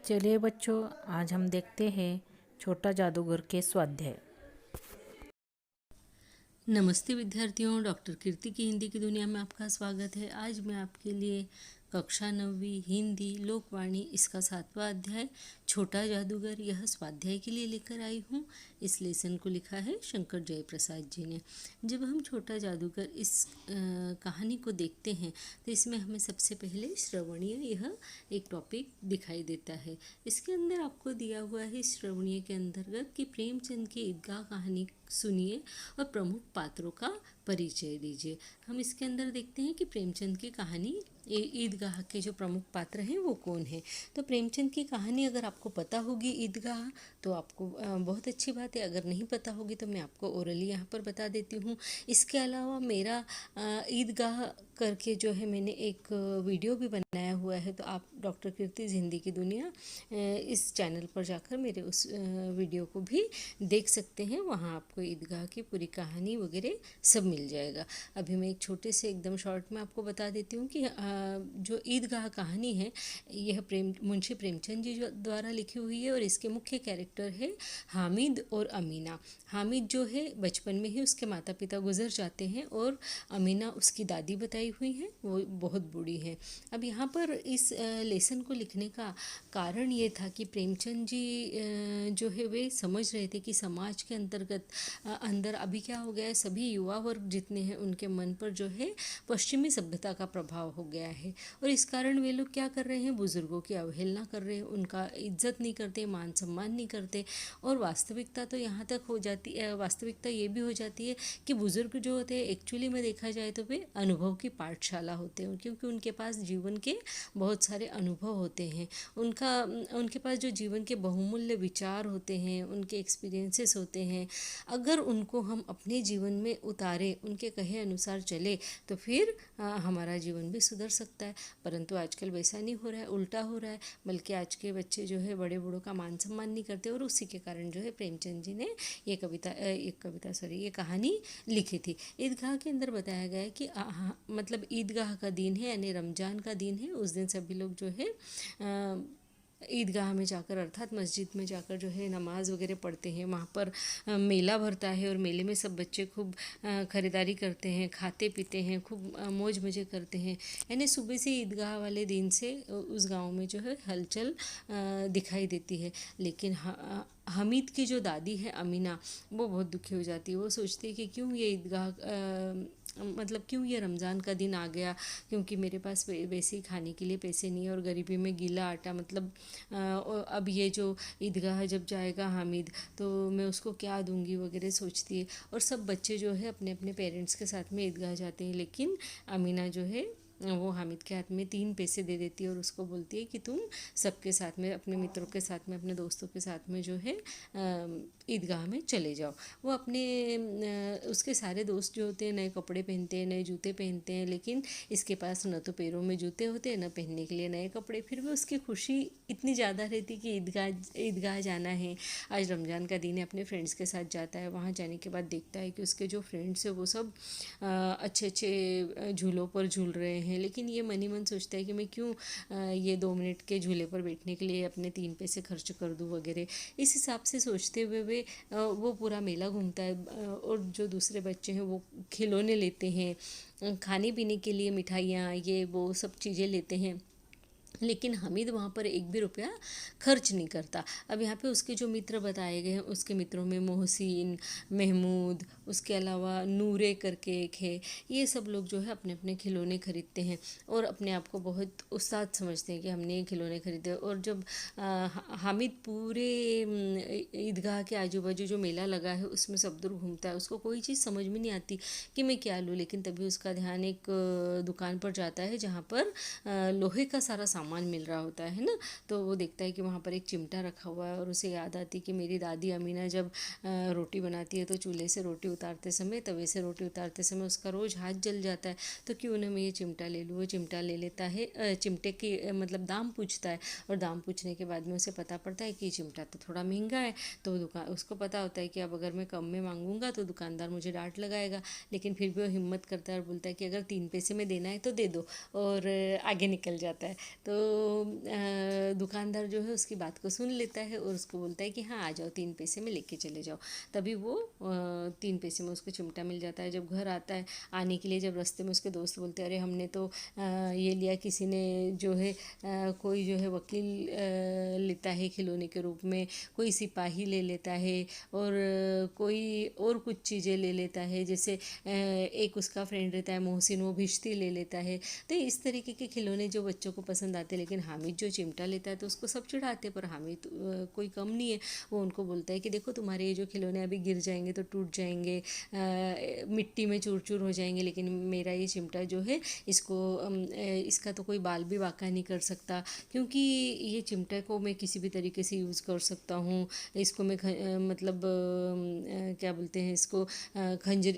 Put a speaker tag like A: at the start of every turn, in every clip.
A: चलिए बच्चों, आज हम देखते हैं छोटा जादूगर के स्वाध्याय।
B: नमस्ते विद्यार्थियों, डॉक्टर कीर्ति की हिंदी की दुनिया में आपका स्वागत है। आज मैं आपके लिए कक्षा 9वीं हिंदी लोकवाणी इसका 7वां अध्याय छोटा जादूगर यह स्वाध्याय के लिए लेकर आई हूँ। इस लेसन को लिखा है शंकर जयप्रसाद जी ने। जब हम छोटा जादूगर इस कहानी को देखते हैं तो इसमें हमें सबसे पहले श्रवणीय यह एक टॉपिक दिखाई देता है। इसके अंदर आपको दिया हुआ है श्रवणीय के अंतर्गत कि प्रेमचंद की ईदगाह कहानी सुनिए और प्रमुख पात्रों का परिचय दीजिए। हम इसके अंदर देखते हैं कि प्रेमचंद की कहानी ईदगाह के जो प्रमुख पात्र हैं वो कौन है। तो प्रेमचंद की कहानी अगर आपको पता होगी ईदगाह तो आपको बहुत अच्छी बात है। अगर नहीं पता होगी तो मैं आपको ओरली यहाँ पर बता देती हूँ। इसके अलावा मेरा ईदगाह करके जो है मैंने एक वीडियो भी बनाया हुआ है, तो आप डॉक्टर कीर्ति हिंदी की दुनिया इस चैनल पर जाकर मेरे उस वीडियो को भी देख सकते हैं। वहाँ आपको ईदगाह की पूरी कहानी वगैरह सब मिल जाएगा। अभी मैं एक छोटे से एकदम शॉर्ट में आपको बता देती हूँ कि जो ईदगाह कहानी है यह मुंशी प्रेमचंद जी द्वारा लिखी हुई है और इसके मुख्य कैरेक्टर है हामिद और अमीना। हामिद जो है बचपन में ही उसके माता पिता गुजर जाते हैं और अमीना उसकी दादी बताई हुई है, वो बहुत बूढ़ी है। अब यहाँ पर इस लेसन को लिखने का कारण ये था कि प्रेमचंद जी जो है वे समझ रहे थे कि समाज के अंदर अभी क्या हो गया है, सभी युवा वर्ग जितने हैं उनके मन पर जो है पश्चिमी सभ्यता का प्रभाव हो गया है और इस कारण वे लोग क्या कर रहे हैं, बुजुर्गों की अवहेलना कर रहे हैं, उनका इज्जत नहीं करते, मान सम्मान नहीं करते। और वास्तविकता तो यहाँ तक हो जाती है, वास्तविकता ये भी हो जाती है कि बुजुर्ग जो होते हैं एक्चुअली में देखा जाए तो वे अनुभव की पाठशाला होते हैं, क्योंकि उनके पास जीवन के बहुत सारे अनुभव होते हैं। उनके पास जो जीवन के बहुमूल्य विचार होते हैं, उनके एक्सपीरियंसेस होते हैं। अगर उनको हम अपने जीवन में उतारें, उनके कहे अनुसार चले तो फिर हमारा जीवन भी सुधर सकता है। परंतु आजकल वैसा नहीं हो रहा है, उल्टा हो रहा है। बल्कि आज के बच्चे जो है बड़े बूढ़ों का मान सम्मान नहीं करते और उसी के कारण जो है प्रेमचंद जी ने ये कहानी लिखी थी। ईदगाह के अंदर बताया गया है कि मतलब ईदगाह का दिन है यानी रमज़ान का दिन है। उस दिन सभी लोग जो है ईदगाह में जाकर अर्थात मस्जिद में जाकर जो है नमाज वगैरह पढ़ते हैं। वहाँ पर मेला भरता है और मेले में सब बच्चे खूब ख़रीदारी करते हैं, खाते पीते हैं, खूब मौज मज़े करते हैं। यानी सुबह से ईदगाह वाले दिन से उस गांव में जो है हलचल दिखाई देती है। लेकिन हमीद की जो दादी है अमीना, वो बहुत दुखी हो जाती है। वो सोचती है कि क्यों ये ईदगाह मतलब क्यों ये रमज़ान का दिन आ गया, क्योंकि मेरे पास वैसे ही खाने के लिए पैसे नहीं है और गरीबी में गीला आटा मतलब अब ये जो ईदगाह जब जाएगा हामिद तो मैं उसको क्या दूंगी वगैरह सोचती है। और सब बच्चे जो है अपने अपने पेरेंट्स के साथ में ईदगाह जाते हैं, लेकिन अमीना जो है वो हामिद के हाथ में 3 पैसे दे देती है और उसको बोलती है कि तुम सबके साथ में, अपने मित्रों के साथ में, अपने दोस्तों के साथ में जो है ईदगाह में चले जाओ। वो उसके सारे दोस्त जो होते हैं नए कपड़े पहनते हैं, नए जूते पहनते हैं, लेकिन इसके पास न तो पैरों में जूते होते हैं न पहनने के लिए नए कपड़े। फिर भी उसकी खुशी इतनी ज़्यादा रहती कि ईदगाह जाना है, आज रमज़ान का दिन है। अपने फ्रेंड्स के साथ जाता है, वहाँ जाने के बाद देखता है कि उसके जो फ्रेंड्स हैं वो सब अच्छे अच्छे झूलों पर झूल रहे हैं, लेकिन ये मन ही मन सोचता है कि मैं क्यों ये 2 मिनट के झूले पर बैठने के लिए अपने 3 पैसे खर्च कर दूँ वगैरह। इस हिसाब से सोचते हुए वो पूरा मेला घूमता है और जो दूसरे बच्चे हैं वो खिलौने लेते हैं, खाने पीने के लिए मिठाइयाँ ये वो सब चीज़ें लेते हैं, लेकिन हामिद वहाँ पर एक भी रुपया खर्च नहीं करता। अब यहाँ पे उसके जो मित्र बताए गए हैं, उसके मित्रों में मोहसिन, महमूद, उसके अलावा नूरे करके एक है। ये सब लोग जो है अपने अपने खिलौने खरीदते हैं और अपने आप को बहुत उस्ताद समझते हैं कि हमने ये खिलौने खरीदे। और जब हामिद पूरे ईदगाह के आजू बाजू जो मेला लगा है उसमें सब दूर घूमता है, उसको कोई चीज़ समझ में नहीं आती कि मैं क्या लूँ। लेकिन तभी उसका ध्यान एक दुकान पर जाता है जहाँ पर लोहे का सारा सामान मिल रहा होता है ना। तो वो देखता है कि वहाँ पर एक चिमटा रखा हुआ है और उसे याद आती कि मेरी दादी अमीना जब रोटी बनाती है तो चूल्हे से रोटी उतारते समय, तवे से रोटी उतारते समय उसका रोज़ हाथ जल जाता है, तो क्यों ना मैं ये चिमटा ले लूँ। वो चिमटा ले लेता है, चिमटे की मतलब दाम पूछता है और दाम पूछने के बाद में उसे पता पड़ता है कि चिमटा तो थोड़ा महंगा है। तो उसको पता होता है कि अब अगर मैं कम में मांगूंगा तो दुकानदार मुझे डांट लगाएगा, लेकिन फिर भी वो हिम्मत करता है और बोलता है कि अगर 3 पैसे में देना है तो दे दो, और आगे निकल जाता है। तो दुकानदार जो है उसकी बात को सुन लेता है और उसको बोलता है कि हाँ आ जाओ, 3 पैसे में लेके चले जाओ। तभी वो 3 पैसे में उसको चिमटा मिल जाता है। जब घर आता है, आने के लिए जब रास्ते में उसके दोस्त बोलते हैं अरे हमने तो ये लिया, किसी ने जो है कोई जो है वकील लेता है खिलौने के रूप में, कोई सिपाही ले लेता है, और कोई और कुछ चीज़ें ले लेता है, जैसे एक उसका फ्रेंड रहता है मोहसिन, वो भिश्ती ले लेता है। तो इस तरीके के खिलौने जो बच्चों को पसंद आते हैं। लेकिन हामिद जो चिमटा लेता है तो उसको सब चिढ़ाते, पर हामिद कोई कम नहीं है। वो उनको बोलता है कि देखो तुम्हारे ये जो खिलौने अभी गिर जाएंगे तो टूट जाएंगे, मिट्टी में चूर चूर हो जाएंगे, लेकिन मेरा ये चिमटा जो है इसको इसका तो कोई बाल भी बाका नहीं कर सकता, क्योंकि ये चिमटे को मैं किसी भी तरीके से यूज़ कर सकता हूँ। इसको मैं मतलब क्या बोलते हैं इसको, खंजर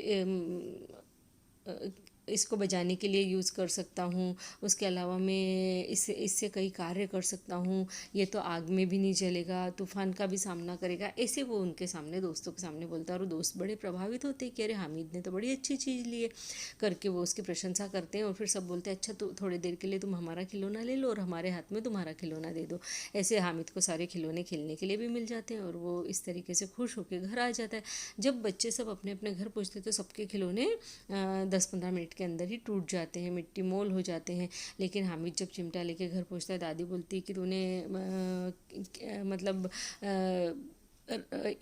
B: इसको बजाने के लिए यूज़ कर सकता हूँ। उसके अलावा मैं इससे कई कार्य कर सकता हूँ। ये तो आग में भी नहीं जलेगा, तूफ़ान का भी सामना करेगा। ऐसे वो उनके सामने, दोस्तों के सामने बोलता है, और दोस्त बड़े प्रभावित होते हैं कि अरे हामिद ने तो बड़ी अच्छी चीज़ ली है करके। वो उसकी प्रशंसा करते हैं और फिर सब बोलते हैं अच्छा तो थोड़ी देर के लिए तुम हमारा खिलौना ले लो और हमारे हाथ में तुम्हारा खिलौना दे दो। ऐसे हामिद को सारे खिलौने खेलने के लिए भी मिल जाते हैं और वो इस तरीके से खुश होकर घर आ जाता है। जब बच्चे सब अपने अपने घर पहुँचते तो सबके खिलौने 10-15 मिनट के अंदर ही टूट जाते हैं, मिट्टी मोल हो जाते हैं। लेकिन हामिद जब चिमटा लेके घर पहुंचता है, दादी बोलती है कि तूने मतलब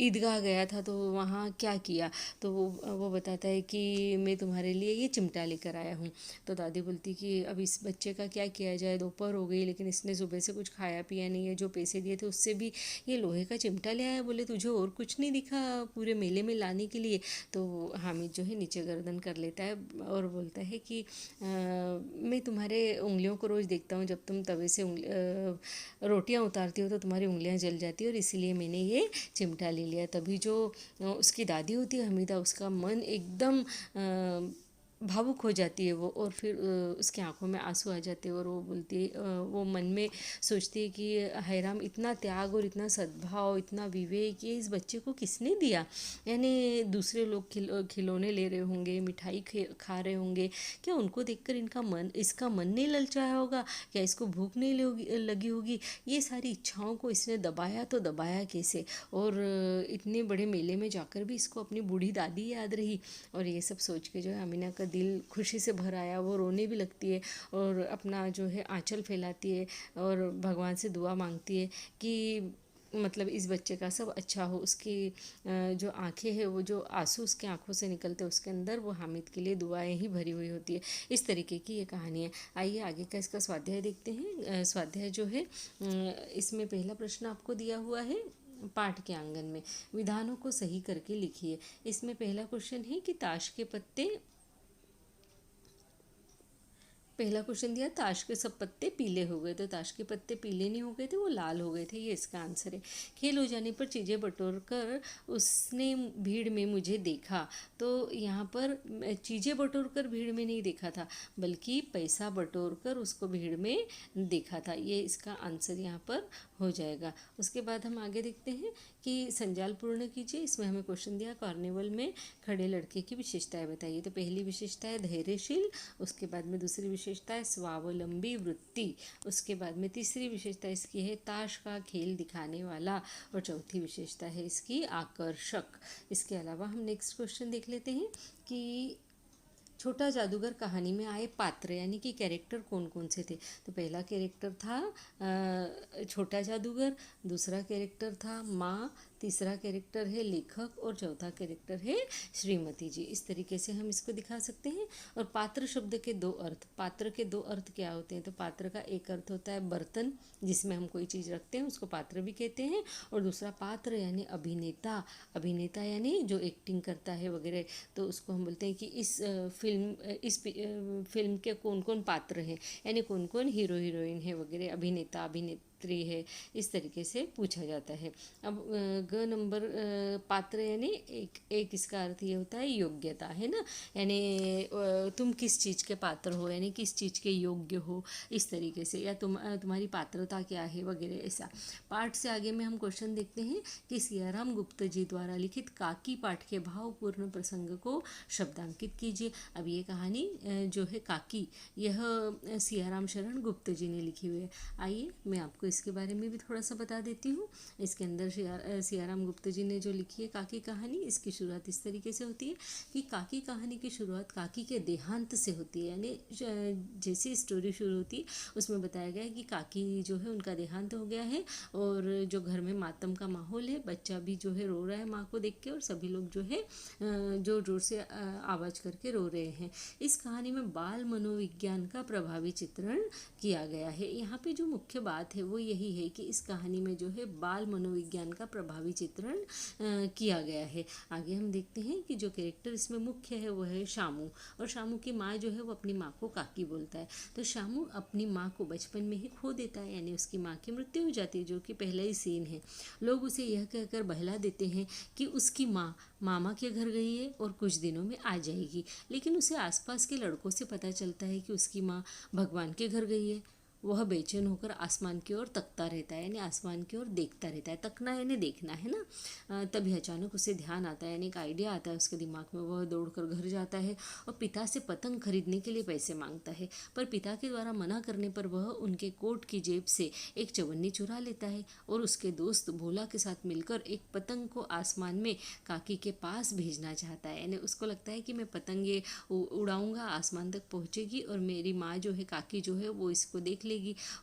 B: ईदगाह गया था तो वहाँ क्या किया। तो वो बताता है कि मैं तुम्हारे लिए ये चिमटा लेकर आया हूँ। तो दादी बोलती कि अब इस बच्चे का क्या किया जाए, दोपहर हो गई लेकिन इसने सुबह से कुछ खाया पिया नहीं है, जो पैसे दिए थे उससे भी ये लोहे का चिमटा ले आया, बोले तुझे और कुछ नहीं दिखा पूरे मेले में लाने के लिए। तो हामिद जो है नीचे गर्दन कर लेता है और बोलता है कि मैं तुम्हारे उंगलियों को रोज़ देखता हूँ, जब तुम तवे से रोटियाँ उतारती हो तो तुम्हारी उंगलियाँ जल जाती है, और इसीलिए मैंने ये चिमटा ले लिया। तभी जो उसकी दादी होती है हमीदा, उसका मन एकदम भावुक हो जाती है वो, और फिर उसकी आंखों में आंसू आ जाते हैं और वो बोलती है, वो मन में सोचती है कि हाय राम, इतना त्याग और इतना सद्भाव, इतना विवेक ये इस बच्चे को किसने दिया। यानी दूसरे लोग खिलौने ले रहे होंगे, मिठाई खा रहे होंगे, क्या उनको देखकर इसका मन नहीं ललचाया होगा, क्या इसको भूख नहीं लगी होगी। ये सारी इच्छाओं को इसने दबाया तो दबाया कैसे, और इतने बड़े मेले में जाकर भी इसको अपनी बूढ़ी दादी याद रही। और ये सब सोच के जो है अमीना का दिल खुशी से भर आया, वो रोने भी लगती है और अपना जो है आंचल फैलाती है और भगवान से दुआ मांगती है कि मतलब इस बच्चे का सब अच्छा हो। उसकी जो आंखें हैं, वो जो आंसू उसके आंखों से निकलते हैं, उसके अंदर वो हामिद के लिए दुआएं ही भरी हुई होती है। इस तरीके की ये कहानी है। आइए आगे का इसका स्वाध्याय देखते हैं। स्वाध्याय जो है इसमें पहला प्रश्न आपको दिया हुआ है पाठ के आंगन में, विधानों को सही करके लिखिए। इसमें पहला क्वेश्चन है कि ताश के पत्ते, पहला क्वेश्चन दिया ताश के सब पत्ते पीले हो गए, तो ताश के पत्ते पीले नहीं हो गए थे, वो लाल हो गए थे, ये इसका आंसर है। खेल हो जाने पर चीज़ें बटोर कर उसने भीड़ में मुझे देखा, तो यहाँ पर चीज़ें बटोर कर भीड़ में नहीं देखा था, बल्कि पैसा बटोर कर उसको भीड़ में देखा था, ये इसका आंसर यहाँ पर हो जाएगा। उसके बाद हम आगे देखते हैं कि संजाल पूर्ण कीजिए। इसमें हमें क्वेश्चन दिया कार्निवल में खड़े लड़के की विशेषताएं बताइए। तो पहली विशेषता है धैर्यशील, उसके बाद में दूसरी विशेषता है स्वावलंबी वृत्ति, उसके बाद में तीसरी विशेषता इसकी है ताश का खेल दिखाने वाला, और चौथी विशेषता है इसकी आकर्षक। इसके अलावा हम नेक्स्ट क्वेश्चन देख लेते हैं कि छोटा जादूगर कहानी में आए पात्र यानी कि कैरेक्टर कौन कौन से थे। तो पहला कैरेक्टर था छोटा जादूगर, दूसरा कैरेक्टर था माँ, तीसरा कैरेक्टर है लेखक, और चौथा कैरेक्टर है श्रीमती जी। इस तरीके से हम इसको दिखा सकते हैं। और पात्र शब्द के दो अर्थ, पात्र के दो अर्थ क्या होते हैं। तो पात्र का एक अर्थ होता है बर्तन जिसमें हम कोई चीज़ रखते हैं, उसको पात्र भी कहते हैं, और दूसरा पात्र यानी अभिनेता, अभिनेता यानी जो एक्टिंग करता है वगैरह, तो उसको हम बोलते हैं कि इस फिल्म के कौन कौन पात्र हैं, यानी कौन कौन हीरो हीरोइन है वगैरह, अभिनेता पुत्री है, इस तरीके से पूछा जाता है। अब ग नंबर पात्र यानी एक इसका अर्थ ये होता है योग्यता, है ना, यानी तुम किस चीज़ के पात्र हो, यानी किस चीज़ के योग्य हो, इस तरीके से, या तुम्हारी पात्रता क्या है वगैरह ऐसा। पाठ से आगे में हम क्वेश्चन देखते हैं कि सियाराम गुप्त जी द्वारा लिखित काकी पाठ के भावपूर्ण प्रसंग को शब्दांकित कीजिए। अब ये कहानी जो है काकी, यह सियाराम शरण गुप्त जी ने लिखी हुई है। आइए मैं आपको इसके बारे में भी थोड़ा सा बता देती हूँ। इसके अंदर सियाराम गुप्त जी ने जो लिखी है काकी कहानी, इसकी शुरुआत इस तरीके से होती है कि काकी कहानी की शुरुआत काकी के देहांत से होती है, यानी जैसी स्टोरी शुरू होती है उसमें बताया गया है कि काकी जो है उनका देहांत हो गया है और जो घर में मातम का माहौल है, बच्चा भी जो है रो रहा है माँ को देख के, और सभी लोग जो है जोर जोर से आवाज़ करके रो रहे हैं। इस कहानी में बाल मनोविज्ञान का प्रभावी चित्रण किया गया है। यहाँ पे जो मुख्य बात है वो यही है कि इस कहानी में जो है बाल मनोविज्ञान का प्रभावी चित्रण किया गया है। आगे हम देखते हैं कि जो कैरेक्टर इसमें मुख्य है वो है शामू, और शामू की माँ जो है वो अपनी माँ को काकी बोलता है। तो शामू अपनी माँ को बचपन में ही खो देता है, यानी उसकी माँ की मृत्यु हो जाती है, जो कि पहला ही सीन है। लोग उसे यह कहकर बहला देते हैं कि उसकी माँ मामा के घर गई है और कुछ दिनों में आ जाएगी, लेकिन उसे आसपास के लड़कों से पता चलता है कि उसकी माँ भगवान के घर गई है। वह बेचैन होकर आसमान की ओर तकता रहता है, यानी आसमान की ओर देखता रहता है। तकना यानी देखना, है ना। तभी अचानक उसे ध्यान आता है, यानी एक आइडिया आता है उसके दिमाग में। वह दौड़कर घर जाता है और पिता से पतंग खरीदने के लिए पैसे मांगता है, पर पिता के द्वारा मना करने पर वह उनके कोट की जेब से एक चवन्नी चुरा लेता है और उसके दोस्त भोला के साथ मिलकर एक पतंग को आसमान में काकी के पास भेजना चाहता है। यानी उसको लगता है कि मैं पतंग ये उड़ाऊंगा, आसमान तक पहुंचेगी और मेरी माँ जो है काकी जो है वो इसको देख लेगी,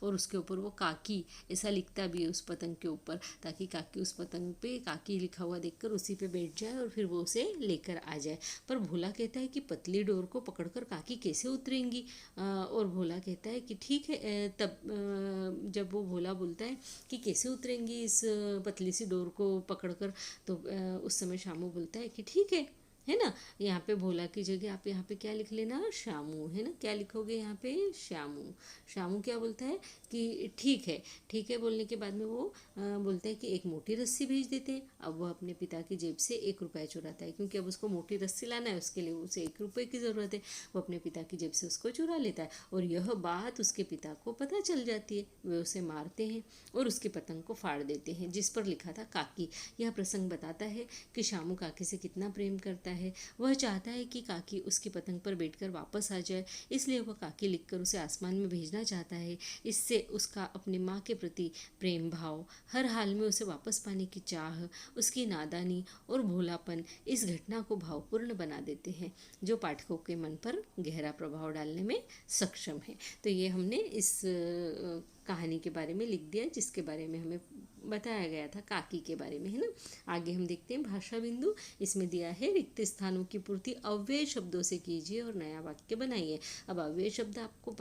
B: और उसके ऊपर वो काकी ऐसा लिखता भी है उस पतंग के ऊपर, ताकि काकी उस पतंग पे काकी लिखा हुआ देखकर उसी पे बैठ जाए और फिर वो उसे लेकर आ जाए। पर भोला कहता है कि पतली डोर को पकड़कर काकी कैसे उतरेंगी, और भोला कहता है कि ठीक है। तब जब वो भोला बोलता है कि कैसे उतरेंगी इस पतली सी डोर को पकड़कर, तो उस समय शामू बोलता है कि ठीक है ना। यहाँ पे भोला की जगह आप यहाँ पे क्या लिख लेना, शामू, है ना। क्या लिखोगे यहाँ पे, शामू। शामू क्या बोलता है कि ठीक है बोलने के बाद में वो बोलता है कि एक मोटी रस्सी भेज देते हैं। अब वह अपने पिता की जेब से 1 रुपया चुराता है, क्योंकि अब उसको मोटी रस्सी लाना है, उसके लिए उसे 1 रुपये की ज़रूरत है। वो अपने पिता की जेब से उसको चुरा लेता है और यह बात उसके पिता को पता चल जाती है। वे उसे मारते हैं और उसकी पतंग को फाड़ देते हैं, जिस पर लिखा था काकी। यह प्रसंग बताता है कि शामू काकी से कितना प्रेम करता है। वह चाहता है कि काकी उसकी पतंग पर बैठकर वापस आ जाए, इसलिए वह काकी लिखकर उसे आसमान में भेजना चाहता है। इससे उसका अपनी माँ के प्रति प्रेम भाव, हर हाल में उसे वापस पाने की चाह, उसकी नादानी और भोलापन इस घटना को भावपूर्ण बना देते हैं, जो पाठकों के मन पर गहरा प्रभाव डालने में सक्षम है। तो ये हमने इस कहानी के बारे में लिख दिया, जिसके बारे में हमें बताया गया था काकी के बारे में, है ना। आगे हम देखते हैं भाषा बिंदु। इसमें दिया है रिक्त स्थानों की पूर्ति अव्यय शब्दों से कीजिए और नया वाक्य बनाइए। अब अव्यय शब्द आपको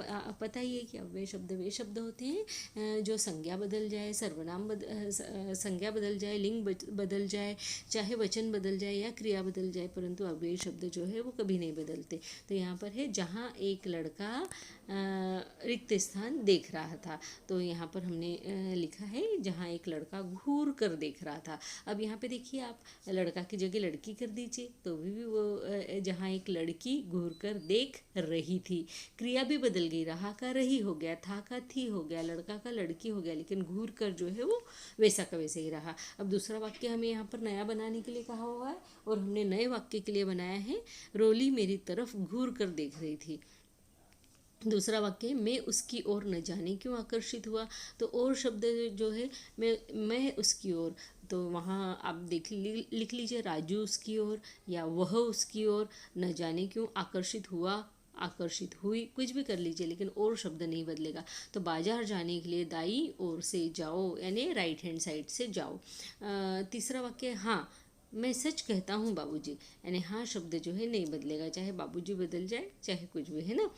B: पता ही है कि अव्यय शब्द वे शब्द होते हैं जो संज्ञा बदल जाए, सर्वनाम संज्ञा बदल जाए, लिंग बदल जाए, चाहे वचन बदल जाए या क्रिया बदल जाए, परंतु अव्यय शब्द जो है वो कभी नहीं बदलते। तो यहाँ पर है जहाँ एक लड़का रिक्त स्थान देख रहा था, तो यहाँ पर हमने लिखा है जहाँ एक लड़का घूर कर देख रहा था। अब यहाँ पे देखिए आप, लड़का की जगह लड़की कर दीजिए तो भी वो जहाँ एक लड़की घूर कर देख रही थी, क्रिया भी बदल गई, रहा का रही हो गया, था का थी हो गया, लड़का का लड़की हो गया, लेकिन घूर कर जो है वो वैसा का वैसे ही रहा। अब दूसरा वाक्य हमें यहाँ पर नया बनाने के लिए कहा हुआ है और हमने नए वाक्य के लिए बनाया है रोली मेरी तरफ घूर कर देख रही थी। दूसरा वाक्य, मैं उसकी ओर न जाने क्यों आकर्षित हुआ। तो और शब्द जो है मैं उसकी ओर, तो वहाँ आप लिख लीजिए राजू उसकी ओर या वह उसकी ओर, न जाने क्यों आकर्षित हुआ, आकर्षित हुई, कुछ भी कर लीजिए, लेकिन और शब्द नहीं बदलेगा। तो बाजार जाने के लिए दाई ओर से जाओ, यानी राइट हैंड साइड से जाओ। तीसरा वाक्य, हाँ मैं सच कहता हूँ बाबूजी, यानी हाँ शब्द जो है नहीं बदलेगा, चाहे बाबूजी बदल जाए, चाहे कुछ भी है ना,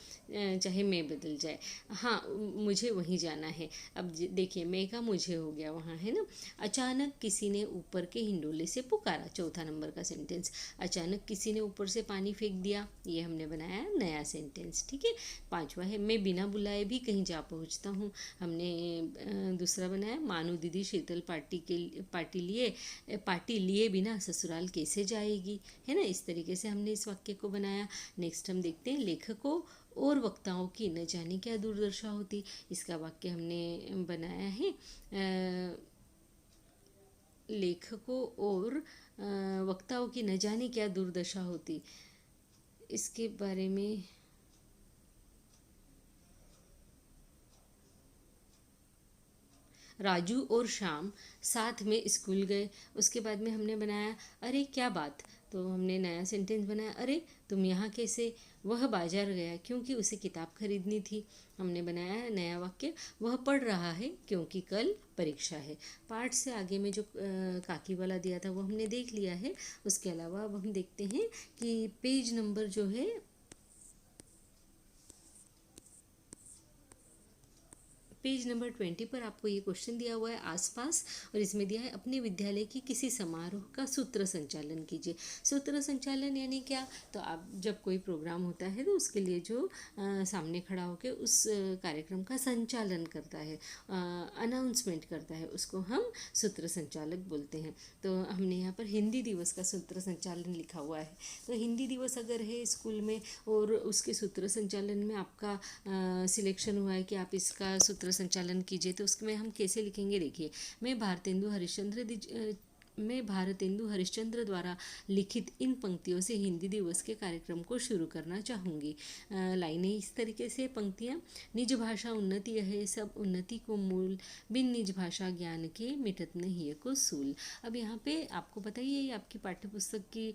B: चाहे मैं बदल जाए। हाँ, मुझे वहीं जाना है। अब देखिए, मैं का मुझे हो गया वहाँ, है ना। अचानक किसी ने ऊपर के हिंडोले से पुकारा, चौथा नंबर का सेंटेंस। अचानक किसी ने ऊपर से पानी फेंक दिया, ये हमने बनाया नया सेंटेंस, ठीक है। पांचवा है, मैं बिना बुलाए भी कहीं जा पहुँचता हूँ, हमने दूसरा बनाया। मानू दीदी शीतल पार्टी लिए बिना ससुराल कैसे जाएगी, है ना। इस तरीके से हमने इस वाक्य को बनाया। नेक्स्ट हम देखते हैं, लेखकों और वक्ताओं की न जाने क्या दुर्दशा होती। इसका वाक्य हमने बनाया है, लेखकों और वक्ताओं की न जाने क्या दुर्दशा होती। इसके बारे में राजू और श्याम साथ में स्कूल गए। उसके बाद में हमने बनाया, अरे क्या बात, तो हमने नया सेंटेंस बनाया, अरे तुम यहाँ कैसे। वह बाजार गया क्योंकि उसे किताब खरीदनी थी, हमने बनाया नया वाक्य, वह पढ़ रहा है क्योंकि कल परीक्षा है। पाठ से आगे में जो काकी वाला दिया था वो हमने देख लिया है। उसके अलावा अब हम देखते हैं कि पेज नंबर जो है पेज नंबर 20 पर आपको ये क्वेश्चन दिया हुआ है आसपास, और इसमें दिया है अपने विद्यालय की किसी समारोह का सूत्र संचालन कीजिए। सूत्र संचालन यानी क्या, तो आप जब कोई प्रोग्राम होता है तो उसके लिए जो सामने खड़ा होकर उस कार्यक्रम का संचालन करता है, अनाउंसमेंट करता है, उसको हम सूत्र संचालक बोलते हैं। तो हमने यहाँ पर हिंदी दिवस का सूत्र संचालन लिखा हुआ है। तो हिंदी दिवस अगर है स्कूल में और उसके सूत्र संचालन में आपका सिलेक्शन हुआ है कि आप इसका सूत्र संचालन कीजिए, तो उसमें हम कैसे लिखेंगे, देखिए, मैं भारतेंदु हरिश्चंद्र द्वारा लिखित इन पंक्तियों से हिंदी दिवस के कार्यक्रम को शुरू करना चाहूँगी। लाइनें इस तरीके से, पंक्तियाँ, निज भाषा उन्नति है सब उन्नति को मूल, बिन निज भाषा ज्ञान के मिटत नहीं है को सूल। अब यहाँ पे आपको बताइए, ये आपकी पाठ्यपुस्तक की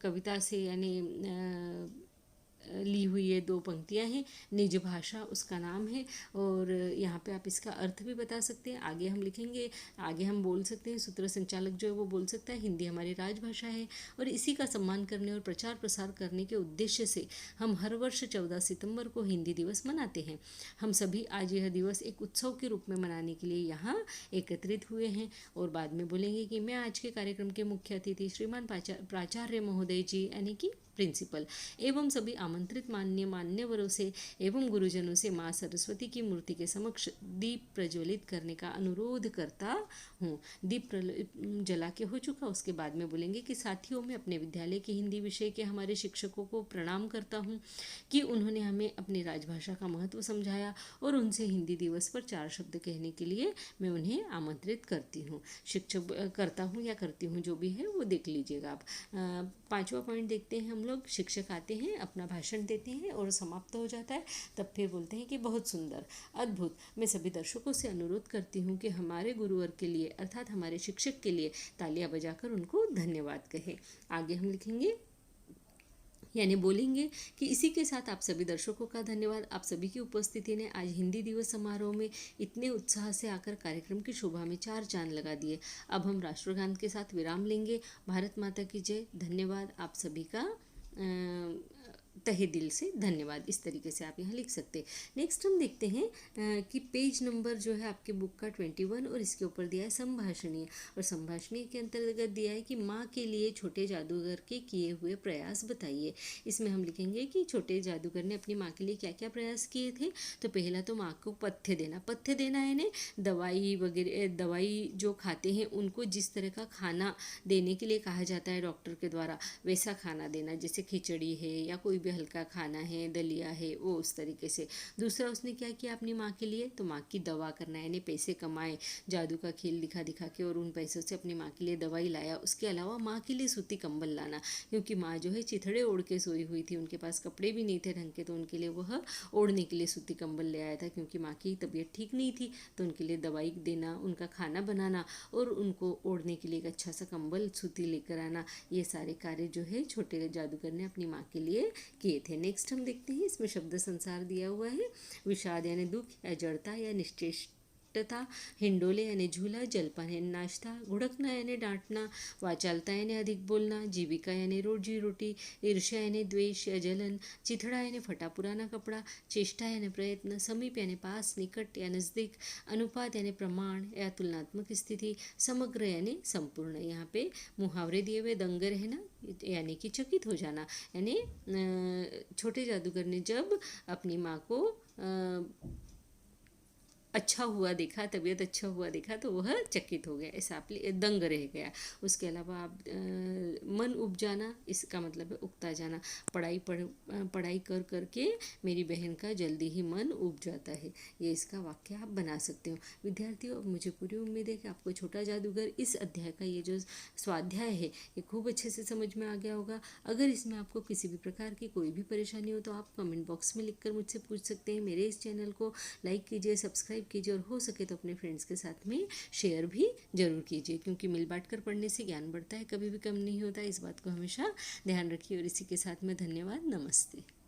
B: कविता से यानी ली हुई ये दो पंक्तियाँ हैं। निज भाषा उसका नाम है, और यहाँ पे आप इसका अर्थ भी बता सकते हैं। आगे हम लिखेंगे, आगे हम बोल सकते हैं, सूत्र संचालक जो है वो बोल सकता है, हिंदी हमारी राजभाषा है और इसी का सम्मान करने और प्रचार प्रसार करने के उद्देश्य से हम हर वर्ष 14 सितंबर को हिंदी दिवस मनाते हैं। हम सभी आज यह दिवस एक उत्सव के रूप में मनाने के लिए यहाँ एकत्रित हुए हैं। और बाद में बोलेंगे कि मैं आज के कार्यक्रम के मुख्य अतिथि श्रीमान प्राचार्य महोदय जी यानी कि प्रिंसिपल एवं सभी आमंत्रित मान्यवरों से एवं गुरुजनों से माँ सरस्वती की मूर्ति के समक्ष दीप प्रज्वलित करने का अनुरोध करता हूँ। दीप जला के हो चुका, उसके बाद में बोलेंगे कि साथियों, मैं अपने विद्यालय के हिंदी विषय के हमारे शिक्षकों को प्रणाम करता हूँ कि उन्होंने हमें अपनी राजभाषा का महत्व समझाया और उनसे हिंदी दिवस पर 4 शब्द कहने के लिए मैं उन्हें आमंत्रित करती हूँ। शिक्षक करता हूँ या करती हूँ, जो भी है वो देख लीजिएगा आप। 5वां पॉइंट देखते हैं हम लोग। शिक्षक आते हैं, अपना भाषण देते हैं और समाप्त हो जाता है, तब फिर बोलते हैं कि बहुत सुंदर, अद्भुत। मैं सभी दर्शकों से अनुरोध करती हूँ कि हमारे गुरुवर के लिए अर्थात हमारे शिक्षक के लिए तालियां बजाकर उनको धन्यवाद कहें। आगे हम लिखेंगे यानी बोलेंगे कि इसी के साथ आप सभी दर्शकों का धन्यवाद। आप सभी की उपस्थिति ने आज हिंदी दिवस समारोह में इतने उत्साह से आकर कार्यक्रम की शोभा में 4 चांद लगा दिए। अब हम राष्ट्रगान के साथ विराम लेंगे। भारत माता की जय। धन्यवाद आप सभी का, तहे दिल से धन्यवाद। इस तरीके से आप यहाँ लिख सकते हैं। नेक्स्ट हम देखते हैं कि पेज नंबर जो है आपके बुक का 21 और इसके ऊपर दिया है संभाषणीय, और संभाषणीय के अंतर्गत दिया है कि माँ के लिए छोटे जादूगर के किए हुए प्रयास बताइए। इसमें हम लिखेंगे कि छोटे जादूगर ने अपनी माँ के लिए क्या क्या प्रयास किए थे। तो पहला तो माँ को पथ्य देना है ना, दवाई वगैरह, दवाई जो खाते हैं उनको जिस तरह का खाना देने के लिए कहा जाता है डॉक्टर के द्वारा, वैसा खाना देना, जैसे खिचड़ी है या कोई भी हल्का खाना है, दलिया है, वो उस तरीके से। दूसरा उसने क्या किया अपनी माँ के लिए, तो माँ की दवा करना, यानी पैसे कमाए, जादू का खेल दिखा दिखा के और उन पैसों से अपनी माँ के लिए दवाई लाया। उसके अलावा माँ के लिए सूती कंबल लाना, क्योंकि माँ जो है चिथड़े ओढ़ के सोई हुई थी, उनके पास कपड़े भी नहीं थे ढंग के, तो उनके लिए वह ओढ़ने के लिए सूती कंबल ले आया था, क्योंकि माँ की तबीयत ठीक नहीं थी। तो उनके लिए दवाई देना, उनका खाना बनाना और उनको ओढ़ने के लिए एक अच्छा सा कंबल सूती लेकर आना, ये सारे कार्य जो है छोटे जादूगर ने अपनी माँ के लिए किए थे। नेक्स्ट हम देखते हैं, इसमें शब्द संसार दिया हुआ है। विषाद यानी दुख या जड़ता या धष्टता, हिंडोले यानी झूला, जलपान यानी नाश्ता, घुड़कना यानी डांटना, वाचालता यानी अधिक बोलना, जीविका यानी रोजी रोटी, ईर्ष्या यानी द्वेष या जलन, चिथड़ा यानी फटा पुराना कपड़ा, चेष्टा यानी प्रयत्न, समीप यानी पास, निकट या नज़दीक, अनुपात यानी प्रमाण या तुलनात्मक स्थिति, समग्र यानी संपूर्ण। यहाँ पे मुहावरे दिए हुए, दंग रहना यानी कि चकित हो जाना, यानी छोटे जादूगर ने जब अपनी माँ को अच्छा हुआ देखा, तबीयत अच्छा हुआ देखा तो वह चकित हो गया, ऐसा आप दंग रह गया। उसके अलावा आप मन उब जाना, इसका मतलब है उकता जाना, पढ़ाई कर करके मेरी बहन का जल्दी ही मन उब जाता है, ये इसका वाक्य आप बना सकते हो। विद्यार्थियों, अब मुझे पूरी उम्मीद है कि आपको छोटा जादूगर इस अध्याय का ये जो स्वाध्याय है ये खूब अच्छे से समझ में आ गया होगा। अगर इसमें आपको किसी भी प्रकार की कोई भी परेशानी हो तो आप कमेंट बॉक्स में लिखकर मुझसे पूछ सकते हैं। मेरे इस चैनल को लाइक कीजिए, सब्सक्राइब कीजिए और हो सके तो अपने फ्रेंड्स के साथ में शेयर भी जरूर कीजिए, क्योंकि मिल बांट कर पढ़ने से ज्ञान बढ़ता है, कभी भी कम नहीं होता। इस बात को हमेशा ध्यान रखिए और इसी के साथ में धन्यवाद, नमस्ते।